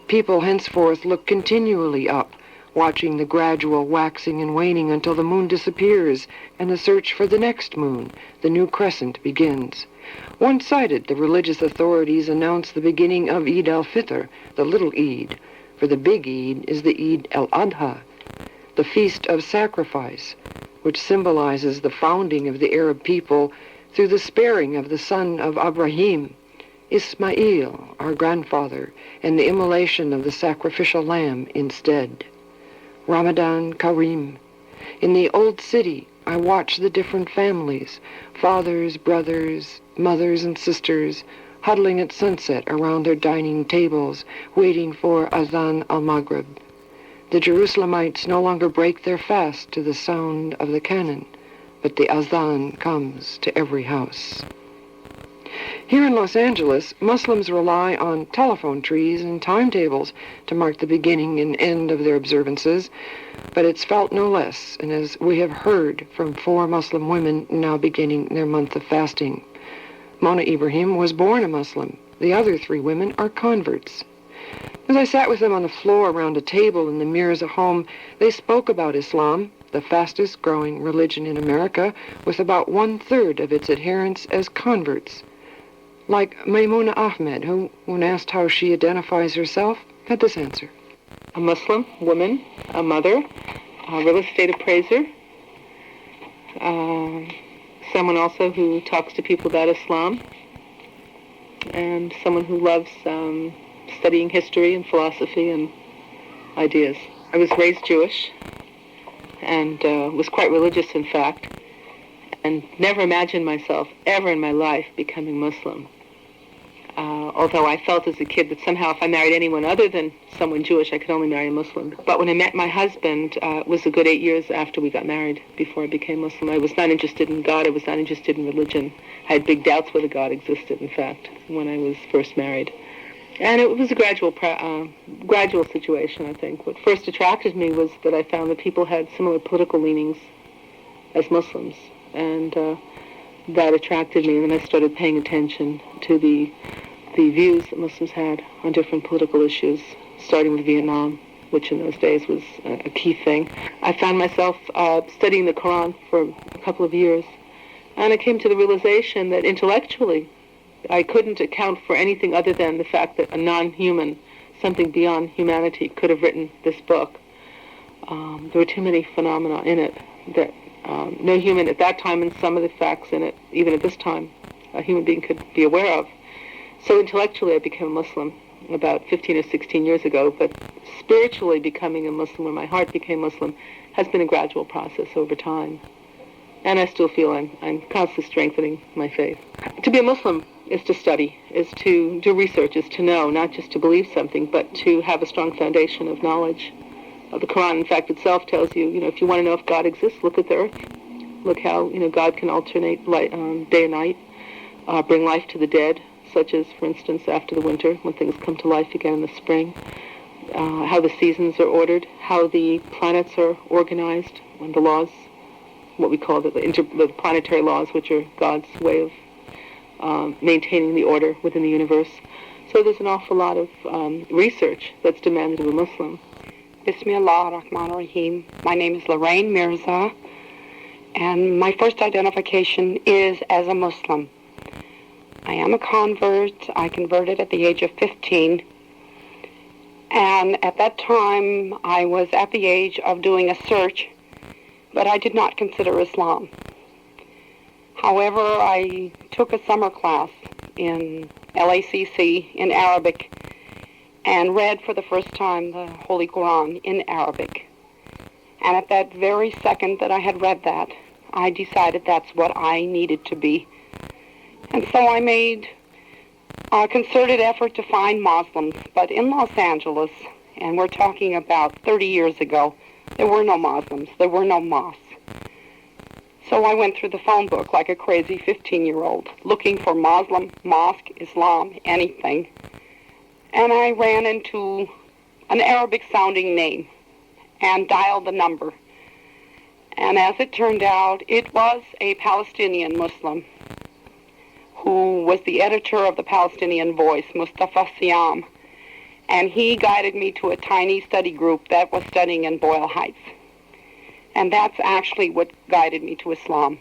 People henceforth look continually up, watching the gradual waxing and waning until the moon disappears, and the search for the next moon, the new crescent, begins. One-sided, the religious authorities announce the beginning of Eid al-Fitr, the little Eid, for the big Eid is the Eid al-Adha, the feast of sacrifice, which symbolizes the founding of the Arab people through the sparing of the son of Abraham, Ismail, our grandfather, and the immolation of the sacrificial lamb instead. Ramadan Kareem. In the old city, I watch the different families, fathers, brothers, mothers, and sisters, huddling at sunset around their dining tables, waiting for Azan al-Maghrib. The Jerusalemites no longer break their fast to the sound of the cannon, but the Azan comes to every house. Here in Los Angeles, Muslims rely on telephone trees and timetables to mark the beginning and end of their observances, but it's felt no less, and as we have heard from 4 Muslim women now beginning their month of fasting. Mona Ibrahim was born a Muslim. The other 3 women are converts. As I sat with them on the floor around a table in the Mirza home, they spoke about Islam, the fastest growing religion in America, with about 1/3 of its adherents as converts. Like Maimoona Ahmed, who, when asked how she identifies herself, had this answer. A Muslim woman, a mother, a real estate appraiser, someone also who talks to people about Islam, and someone who loves studying history and philosophy and ideas. I was raised Jewish and was quite religious, in fact, and never imagined myself ever in my life becoming Muslim. Although I felt as a kid that somehow if I married anyone other than someone Jewish, I could only marry a Muslim. But when I met my husband, it was a good 8 years after we got married before I became Muslim. I was not interested in God. I was not interested in religion. I had big doubts whether God existed, in fact, when I was first married. And it was a gradual situation, I think. What first attracted me was that I found that people had similar political leanings as Muslims. And that attracted me, and then I started paying attention to the views that Muslims had on different political issues, starting with Vietnam, which in those days was a key thing. I found myself studying the Quran for a couple of years, and I came to the realization that intellectually I couldn't account for anything other than the fact that a non-human, something beyond humanity, could have written this book. There were too many phenomena in it that no human at that time, and some of the facts in it, even at this time, a human being could be aware of. So intellectually I became a Muslim about 15 or 16 years ago, but spiritually becoming a Muslim, or my heart became Muslim, has been a gradual process over time. And I still feel I'm constantly strengthening my faith. To be a Muslim is to study, is to do research, is to know, not just to believe something, but to have a strong foundation of knowledge. The Quran, in fact, itself tells you, if you want to know if God exists, look at the earth. Look how, God can alternate day and night, bring life to the dead, such as, for instance, after the winter, when things come to life again in the spring, how the seasons are ordered, how the planets are organized, and the laws, what we call the planetary laws, which are God's way of maintaining the order within the universe. So there's an awful lot of research that's demanded of a Muslim. Bismillah ar-Rahman ar-Rahim. My name is Lorraine Mirza, and my first identification is as a Muslim. I am a convert. I converted at the age of 15. And at that time, I was at the age of doing a search, but I did not consider Islam. However, I took a summer class in LACC in Arabic and read for the first time the Holy Quran in Arabic. And at that very second that I had read that, I decided that's what I needed to be. And so I made a concerted effort to find Muslims. But in Los Angeles, and we're talking about 30 years ago, there were no Muslims. There were no mosques. So I went through the phone book like a crazy 15-year-old, looking for Muslim, mosque, Islam, anything. And I ran into an Arabic-sounding name and dialed the number. And as it turned out, it was a Palestinian Muslim who was the editor of the Palestinian Voice, Mustafa Siam. And he guided me to a tiny study group that was studying in Boyle Heights. And that's actually what guided me to Islam.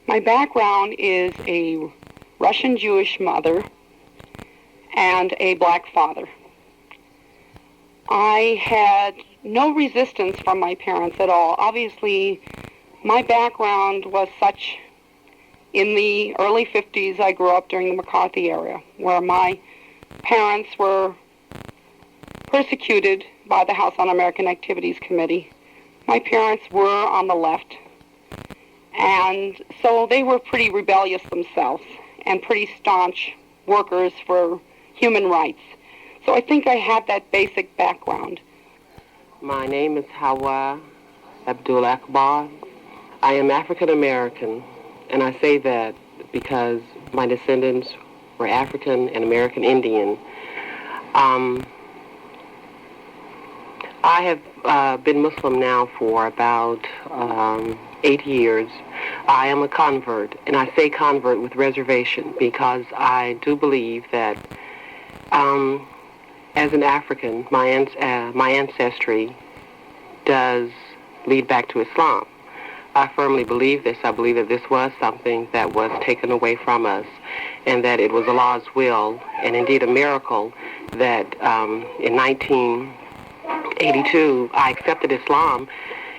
My background is a Russian Jewish mother and a black father. I had no resistance from my parents at all. Obviously, my background was such. In the early 50s, I grew up during the McCarthy era, where my parents were persecuted by the House Un-American Activities Committee. My parents were on the left, And so they were pretty rebellious themselves and pretty staunch workers for human rights. So I think I had that basic background. My name is Hawa Abdul Akbar. I am African American, and I say that because my descendants were African and American Indian. I have been Muslim now for about 8 years. I am a convert, and I say convert with reservation because I do believe that as an African, my ancestry does lead back to Islam. I firmly believe this. I believe that this was something that was taken away from us, and that it was Allah's will, and indeed a miracle, that in 1982 I accepted Islam,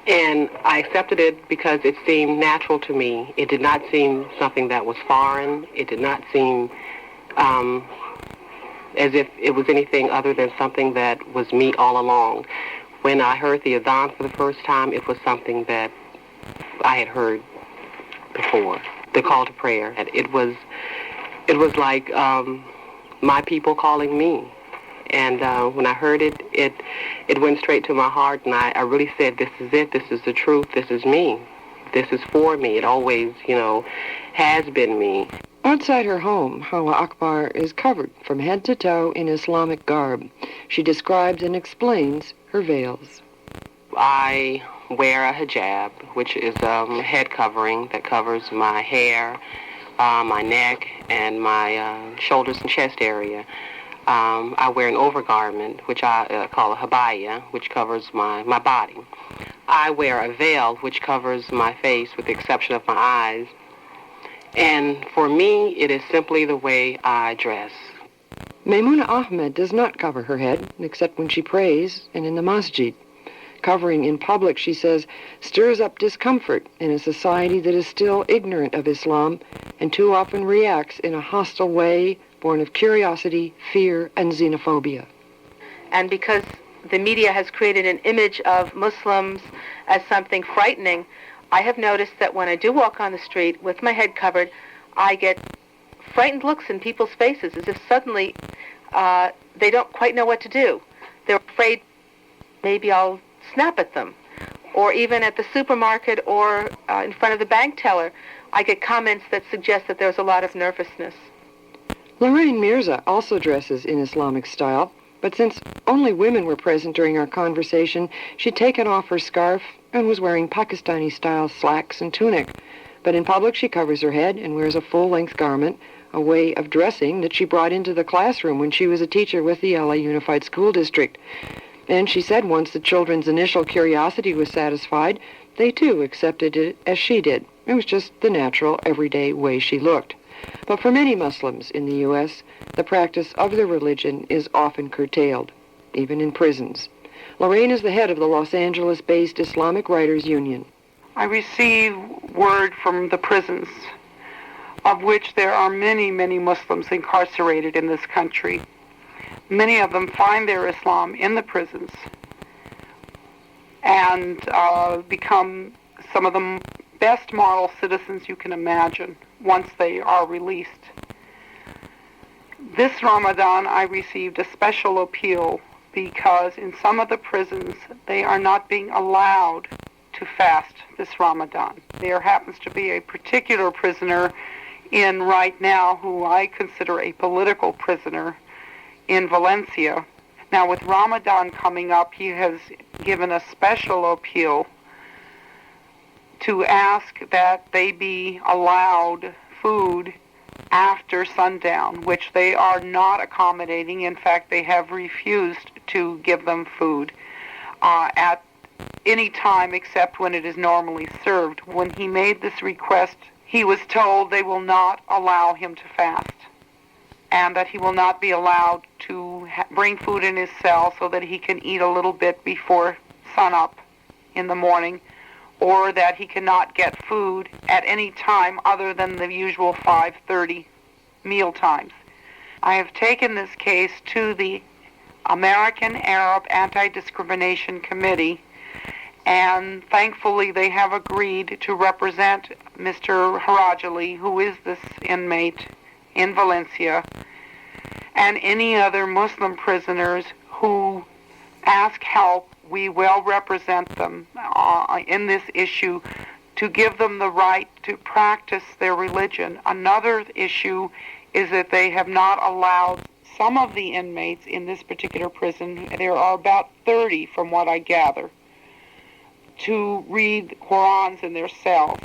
and I accepted it because it seemed natural to me. It did not seem something that was foreign. It did not seem as if it was anything other than something that was me all along. When I heard the adhan for the first time, it was something that I had heard before, the call to prayer. It was like my people calling me. And when I heard it, it went straight to my heart, and I really said, this is it, this is the truth, this is me, this is for me. It always, has been me. Outside her home, Hawa Akbar is covered from head to toe in Islamic garb. She describes and explains her veils. I wear a hijab, which is a head covering that covers my hair, my neck, and my shoulders and chest area. I wear an overgarment, which I call a habaya, which covers my body. I wear a veil, which covers my face with the exception of my eyes. And for me, it is simply the way I dress. Maimoona Ahmed does not cover her head, except when she prays and in the masjid. Covering in public, she says, stirs up discomfort in a society that is still ignorant of Islam and too often reacts in a hostile way born of curiosity, fear, and xenophobia. And because the media has created an image of Muslims as something frightening, I have noticed that when I do walk on the street with my head covered, I get frightened looks in people's faces as if suddenly they don't quite know what to do. They're afraid maybe I'll snap at them. Or even at the supermarket or in front of the bank teller, I get comments that suggest that there's a lot of nervousness. Lorraine Mirza also dresses in Islamic style, but since only women were present during our conversation, she'd taken off her scarf and was wearing Pakistani-style slacks and tunic. But in public, she covers her head and wears a full-length garment, a way of dressing that she brought into the classroom when she was a teacher with the LA Unified School District. And she said once the children's initial curiosity was satisfied, they too accepted it as she did. It was just the natural, everyday way she looked. But for many Muslims in the U.S., the practice of their religion is often curtailed, even in prisons. Lorraine is the head of the Los Angeles-based Islamic Writers Union. I receive word from the prisons, of which there are many, many Muslims incarcerated in this country. Many of them find their Islam in the prisons and become some of the best model citizens you can imagine once they are released. This Ramadan, I received a special appeal because in some of the prisons, they are not being allowed to fast this Ramadan. There happens to be a particular prisoner in right now who I consider a political prisoner in Valencia. Now, with Ramadan coming up, he has given a special appeal to ask that they be allowed food after sundown, which they are not accommodating. In fact, they have refused to give them food at any time except when it is normally served. When he made this request, he was told they will not allow him to fast and that he will not be allowed to bring food in his cell so that he can eat a little bit before sunup in the morning, or that he cannot get food at any time other than the usual 5:30 meal times. I have taken this case to the American Arab Anti-Discrimination Committee, And thankfully they have agreed to represent Mr. Harajali, who is this inmate in Valencia, and any other Muslim prisoners who ask help. We will represent them in this issue to give them the right to practice their religion. Another issue is that they have not allowed some of the inmates in this particular prison, there are about 30 from what I gather, to read Qurans in their cells.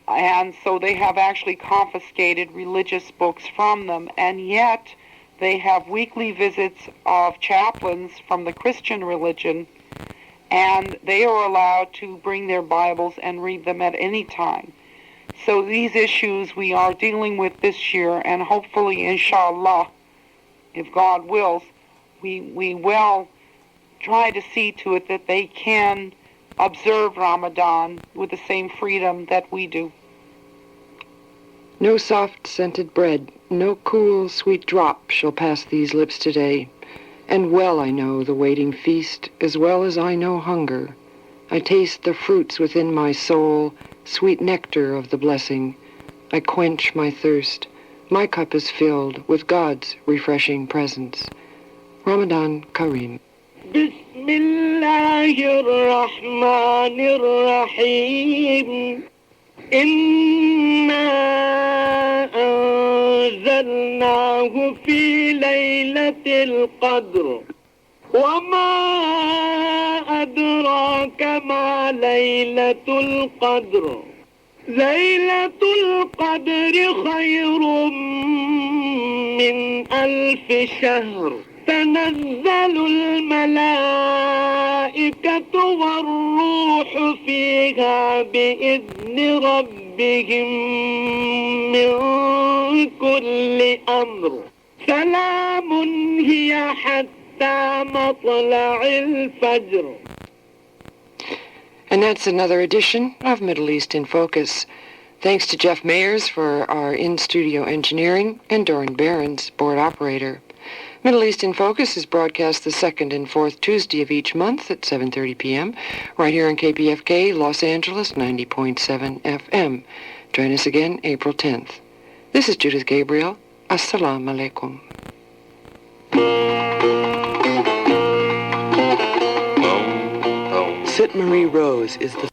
And so they have actually confiscated religious books from them, and yet they have weekly visits of chaplains from the Christian religion, and they are allowed to bring their Bibles and read them at any time. So these issues we are dealing with this year, and hopefully, inshallah, if God wills, we will try to see to it that they can observe Ramadan with the same freedom that we do. No soft scented bread, no cool sweet drop shall pass these lips today. And well I know the waiting feast, as well as I know hunger. I taste the fruits within my soul, sweet nectar of the blessing. I quench my thirst. My cup is filled with God's refreshing presence. Ramadan Kareem. Bismillahirrahmanirrahim. إنا أنزلناه في ليلة القدر وما أدراك ما ليلة القدر ليلة القدر خير من 1000 شهر تنزل الملائكة والروح فيها بإذن ربهم من كل أمر سلام هي حتى مطلع الفجر. And that's another edition of Middle East in Focus. Thanks to Jeff Mayers for our in-studio engineering and Doran Behrens, board operator. Middle East in Focus is broadcast the second and fourth Tuesday of each month at 7:30 p.m. right here on KPFK, Los Angeles, 90.7 FM. Join us again April 10th. This is Judith Gabreil. Assalamu alaikum. Sit Marie Rose is the